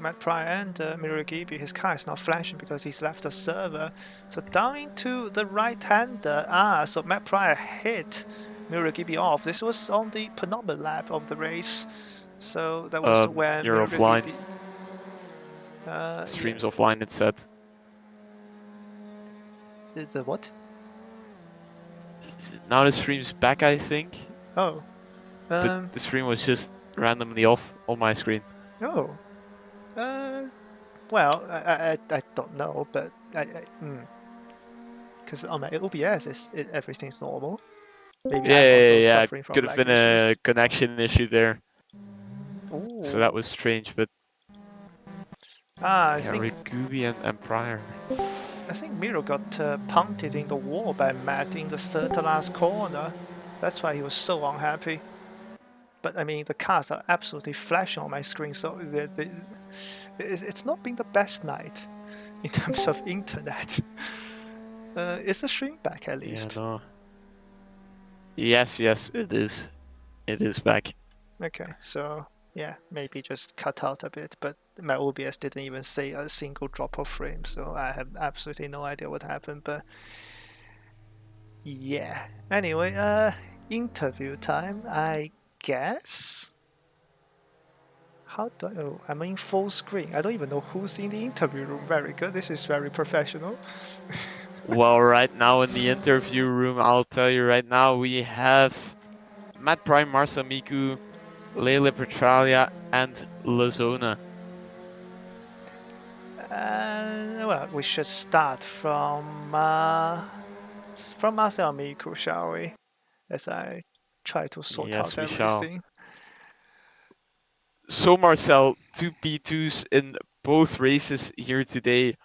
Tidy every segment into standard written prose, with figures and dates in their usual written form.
Matt Pryor and Miragibi, his car is not flashing because he's left the server. So down into the right-hander. So Matt Pryor hit Miragibi off. This was on the penultimate lap of the race. So that was when You're offline. Miragibi... Stream's offline, it said. The what? Now the stream's back, I think. Oh. But the stream was just randomly off on my screen. Oh. Well, I don't know, but because on my OBS, everything's normal. Maybe I'm also suffering from Could have lag been a issues. connection issue there. Ooh. So that was strange, but I think Rikubi and Pryor. I think Miro got punted in the wall by Matt in the third to last corner. That's why he was so unhappy. But I mean, the cars are absolutely flashing on my screen, so it's not been the best night in terms of internet. Is the stream back at least? Yeah, no. Yes, it is. It is back. Okay, so yeah, maybe just cut out a bit, but my OBS didn't even say a single drop of frame, so I have absolutely no idea what happened, but yeah. Anyway, interview time, I guess? How do I... Oh, I'm in full screen. I don't even know who's in the interview room. Very good. This is very professional. Well, right now in the interview room, I'll tell you right now, we have Matt Prime, Marcel Miku, Lele Petralia, and Lazona. Well, we should start from Marcel Miku, shall we? As I try to sort out everything. So Marcel, 2 P2s in both races here today.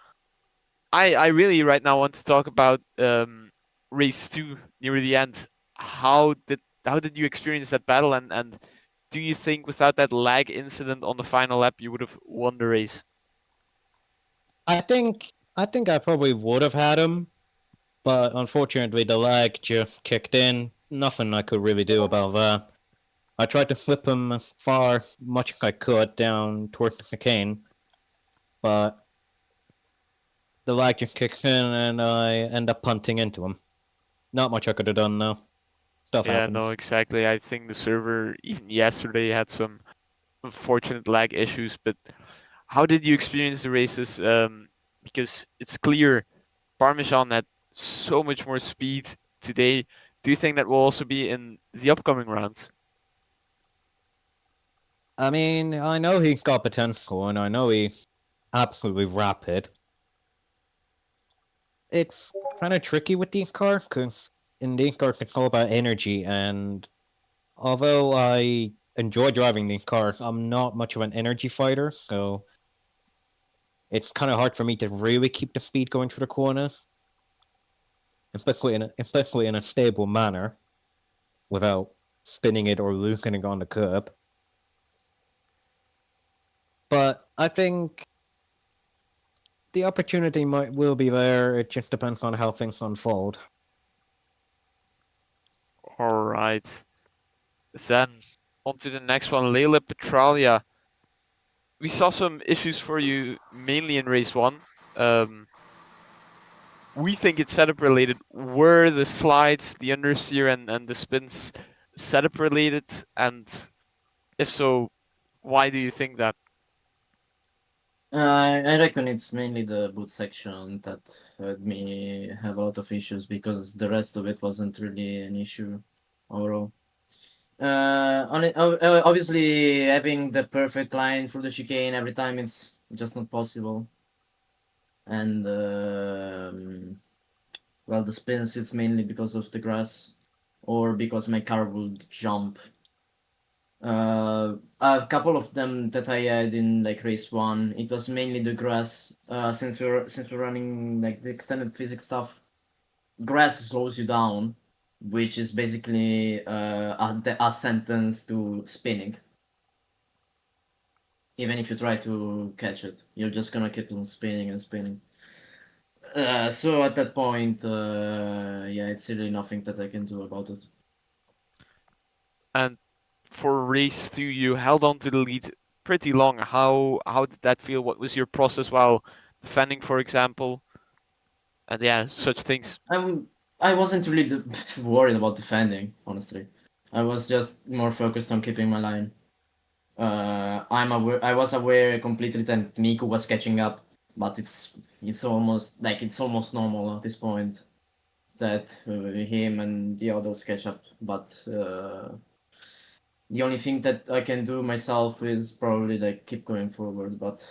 I really right now want to talk about race 2 near the end. How did you experience that battle, and do you think without that lag incident on the final lap you would have won the race? I think I probably would have had him, but unfortunately the lag just kicked in. Nothing I could really do about that. I tried to flip him as much as I could down towards the chicane, but the lag just kicks in and I end up punting into him. Not much I could have done though. Stuff happens. No, exactly. I think the server even yesterday had some unfortunate lag issues, but how did you experience the races? Because it's clear Parmesan had so much more speed today. Do you think that will also be in the upcoming rounds? I mean, I know he's got potential, and I know he's absolutely rapid. It's kind of tricky with these cars, because in these cars it's all about energy, and although I enjoy driving these cars, I'm not much of an energy fighter, so it's kind of hard for me to really keep the speed going through the corners, especially in a stable manner, without spinning it or losing it on the curb. But I think the opportunity will be there. It just depends on how things unfold. All right. Then on to the next one, Lele Petralia. We saw some issues for you mainly in race 1. We think it's setup related. Were the slides, the understeer, and the spins setup related? And if so, why do you think that? I reckon it's mainly the boot section that had me have a lot of issues, because the rest of it wasn't really an issue overall. Obviously, having the perfect line through the chicane every time, it's just not possible. And well, the spins, it's mainly because of the grass, or because my car would jump. A couple of them that I had in like race 1, it was mainly the grass. Since we're running like the extended physics stuff, grass slows you down, which is basically a sentence to spinning. Even if you try to catch it, you're just gonna keep on spinning and spinning. So at that point, yeah, it's really nothing that I can do about it. And for race 2, you held on to the lead pretty long. How did that feel? What was your process while defending, for example? And yeah, such things. I wasn't really worried about defending, honestly. I was just more focused on keeping my line. I was aware completely that Miku was catching up, but it's almost normal at this point that him and the others catch up. But the only thing that I can do myself is probably like keep going forward. But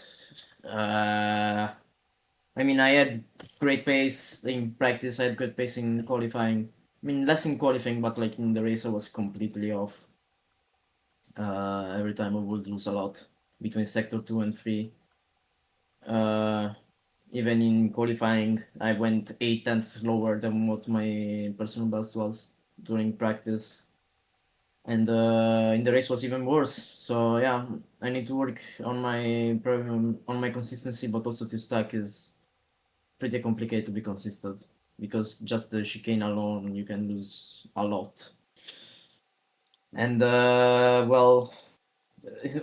I mean, I had great pace in practice. I had great pace in qualifying. I mean, less in qualifying, but like in the race, I was completely off. Every time I would lose a lot between sector 2 and 3. Even in qualifying, I went 8 tenths lower than what my personal best was during practice. And in the race was even worse. So yeah, I need to work on my consistency, but also to stack is pretty complicated to be consistent because just the chicane alone you can lose a lot. And well,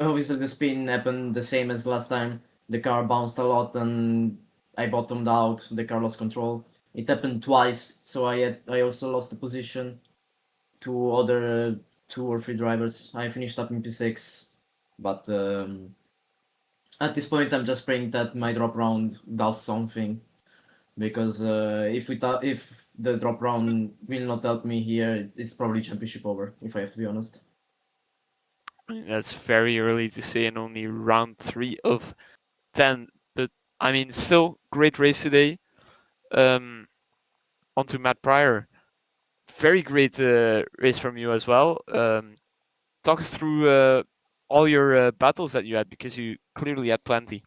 obviously the spin happened the same as last time. The car bounced a lot and I bottomed out. The car lost control. It happened twice, so I also lost the position to other 2 or 3 drivers. I finished up in P6, but at this point I'm just praying that my drop round does something, because if the drop round will not help me here, it's probably championship over, if I have to be honest. I mean, that's very early to say in only round 3 of 10. But I mean, still great race today. On to Matt Pryor. Very great race from you as well. Talk us through all your battles that you had, because you clearly had plenty.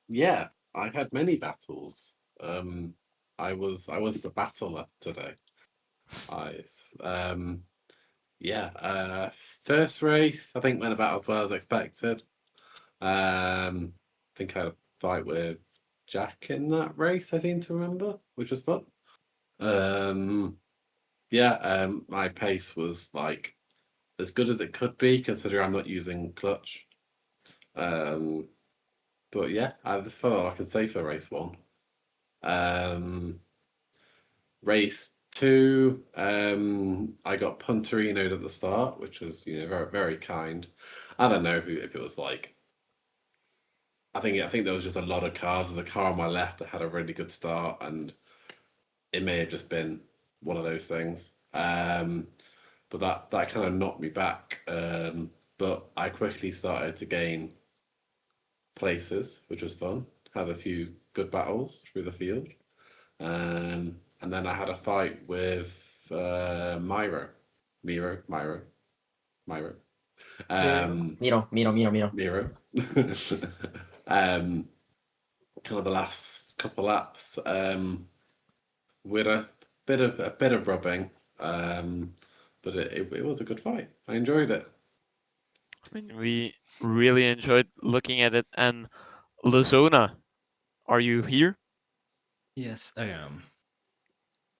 Yeah, I had many battles. I was the battler today. First race I think went about as well as expected. I think I had a fight with Jack in that race, I seem to remember, which was fun. My pace was like as good as it could be considering I'm not using clutch. But yeah, this felt like I can say for race 1. Race 2, I got punterinoed at the start, which was very very kind. I don't know if it was like. I think there was just a lot of cars. There's a car on my left that had a really good start, and it may have just been one of those things. But that kind of knocked me back. But I quickly started to gain places, which was fun. Had a few good battles through the field. And then I had a fight with Miro. Miro. Miro. Kind of the last couple laps, with a bit of rubbing, but it was a good fight. I enjoyed it. I mean, we really enjoyed looking at it. And Lozona, are you here? Yes, I am.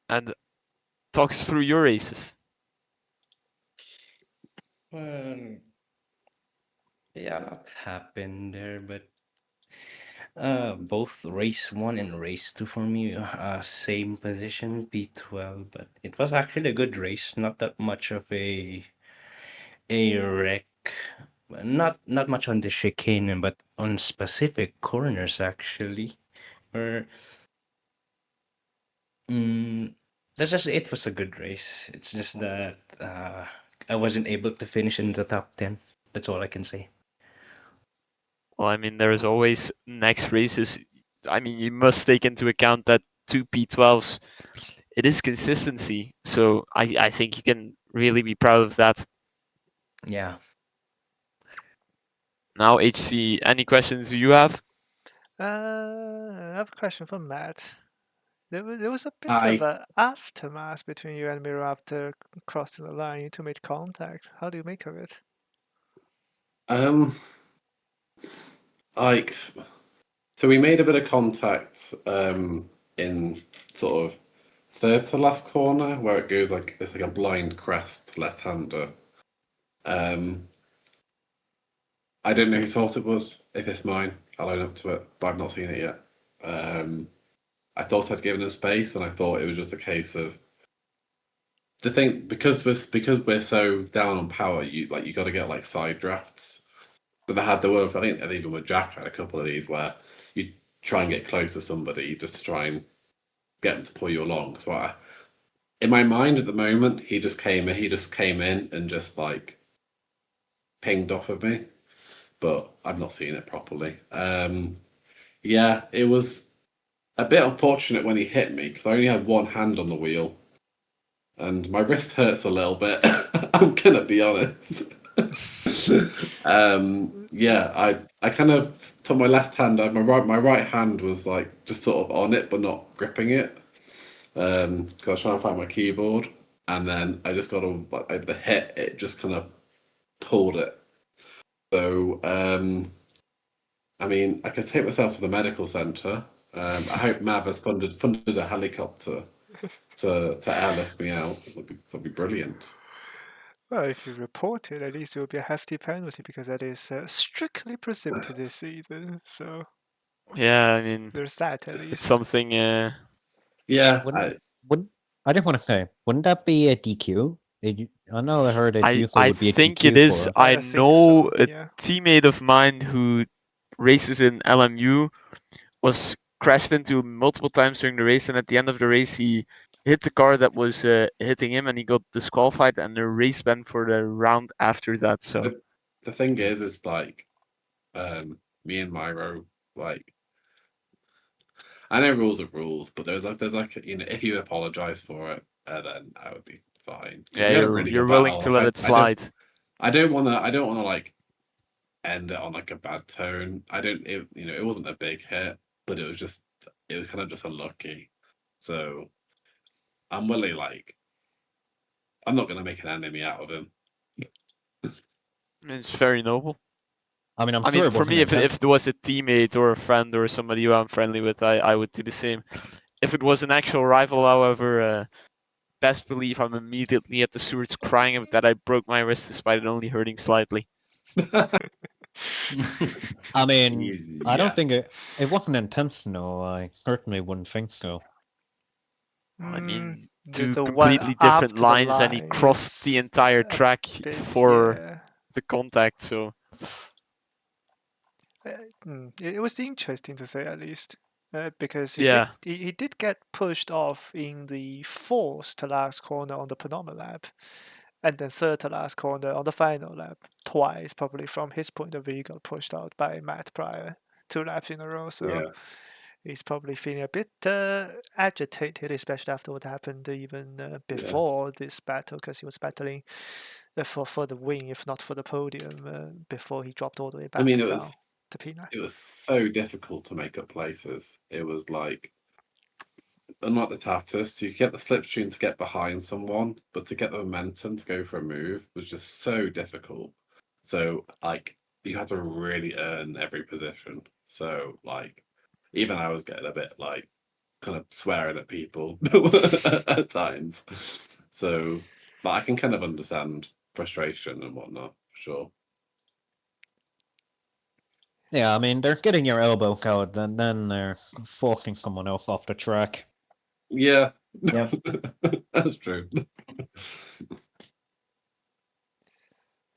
And talk us through your races. Well, yeah, a lot happened there, but both race 1 and race 2 for me, same position, P12, but it was actually a good race. Not that much of a wreck. Not much on the chicane, but on specific corners actually. Or that's just it was a good race. It's just that I wasn't able to finish in the top 10. That's all I can say. Well, I mean, there is always next races. I mean, you must take into account that 2 P12s, it is consistency. So I think you can really be proud of that. Yeah. Now, HC, any questions you have? I have a question for Matt. There was a bit I of an aftermath between you and Miro after crossing the line. You two made contact. How do you make of it? like so we made a bit of contact in sort of third to last corner where it goes like it's like a blind crest left-hander. I don't know whose fault it was. If it's mine, I'll own up to it, but I've not seen it yet. I thought I'd given him space, and I thought it was just a case of the thing because we're so down on power. You got to get like side drafts. So I think even with Jack had a couple of these where you try and get close to somebody just to try and get them to pull you along. So in my mind at the moment, he just came in and just like pinged off of me, but I've not seen it properly. Yeah, it was a bit unfortunate when he hit me because I only had one hand on the wheel, and my wrist hurts a little bit. I'm gonna be honest. Yeah, I kind of took my left hand. My right hand was like just sort of on it, but not gripping it. Because I was trying to find my keyboard, and then I just got the hit. It just kind of pulled it. So I mean, I could take myself to the medical centre. I hope Mav has funded a helicopter to airlift me out. That'd be brilliant. Well, if you report it, at least it will be a hefty penalty because that is strictly prohibited this season. So Yeah, I mean, there's that at it's least. something. Yeah, I just want to say, wouldn't that be a DQ? I know I heard it I usually would be a think it DQ is. for. I I think know so, a yeah. teammate of mine who races in LMU was crashed into multiple times during the race, and at the end of the race, he hit the car that was hitting him, and he got disqualified and a race ban for the round after that. So the thing is like, me and Myro, like, I know rules are rules, but there's like if you apologize for it, then I would be fine. yeah, We had a really you're good willing battle. to let it slide. I don't want to like end it on like a bad tone. It wasn't a big hit, but it was kind of just unlucky. So I'm really like, I'm not gonna make an enemy out of him. It's very noble. I mean, I sure mean, it for wasn't me, if intent. there was a teammate or a friend or somebody who I'm friendly with, I would do the same. If it was an actual rival, however, best believe I'm immediately at the stewards crying that I broke my wrist despite it only hurting slightly. I mean, I Yeah. don't think it wasn't intentional. I certainly wouldn't think so. I mean, the two one completely different after the lines, and he line crossed the is entire a track bit, for yeah. the contact. So It was interesting to say at least, because yeah, he did get pushed off in the fourth to last corner on the penultimate lap, and then third to last corner on the final lap twice. Probably from his point of view, he got pushed out by Matt Pryor 2 laps in a row. So Yeah. he's probably feeling a bit agitated, especially after what happened even before this battle, because he was battling for the win, if not for the podium, before he dropped all the way back I mean, down to P9. it was so difficult to make up places. It was like, unlike the Tatus, you get the slipstream to get behind someone, but to get the momentum to go for a move was just so difficult. So like, you had to really earn every position. So like, even I was getting a bit like kind of swearing at people at times. So, but I can kind of understand frustration and whatnot, for sure. Yeah, I mean, they're getting your elbow out, and then they're forcing someone else off the track. Yeah, Yep. that's true.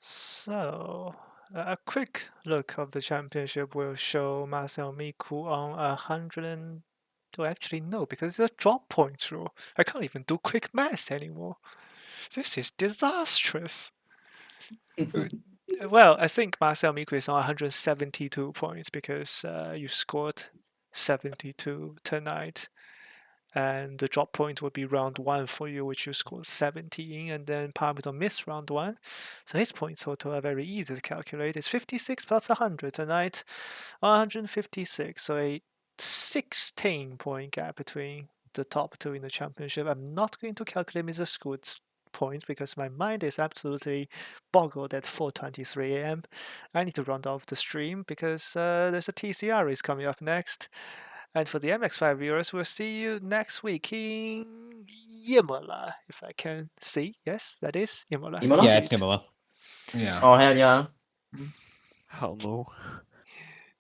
So, a quick look of the championship will show Marcel Miku on 100 and... Oh, actually, no, because it's a drop points rule. I can't even do quick math anymore. This is disastrous. Well, I think Marcel Miku is on 172 points because you scored 72 tonight. And the drop point would be round 1 for you, which you scored 17, and then Parmesan missed round 1. So his point total are very easy to calculate. It's 56 plus 100 tonight, 156. So a 16-point gap between the top two in the championship. I'm not going to calculate Mr. Scoot's points because my mind is absolutely boggled at 4:23 a.m. I need to round off the stream because there's a TCR race coming up next. And for the MX5 viewers, we'll see you next week in Imola, if I can see. Yes, that is Imola. Imola? Yeah, Indeed. it's similar. Yeah. Oh hell yeah! Hell no.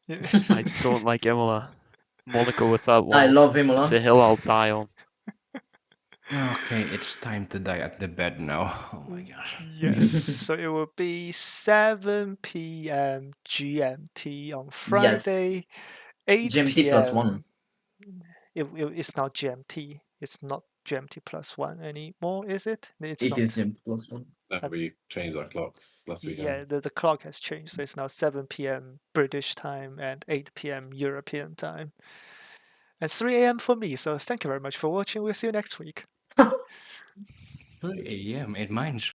Yeah. I don't like Imola. Monaco without walls. I love It's Imola. a hill I'll die on. Okay, it's time to die at the bed now. Oh my gosh. Yes, so it will be 7 p.m. GMT on Yes. Friday, 8 GMT plus 1. p.m. It's not GMT. It's not GMT plus 1 anymore, is it? It's It not. is GMT plus 1. No, we changed our clocks last Yeah, weekend. the clock has changed, so it's now 7 p.m. British time and 8 p.m. European time. And 3 a.m. for me, so thank you very much for watching. We'll see you next week. 3 a.m. and mine's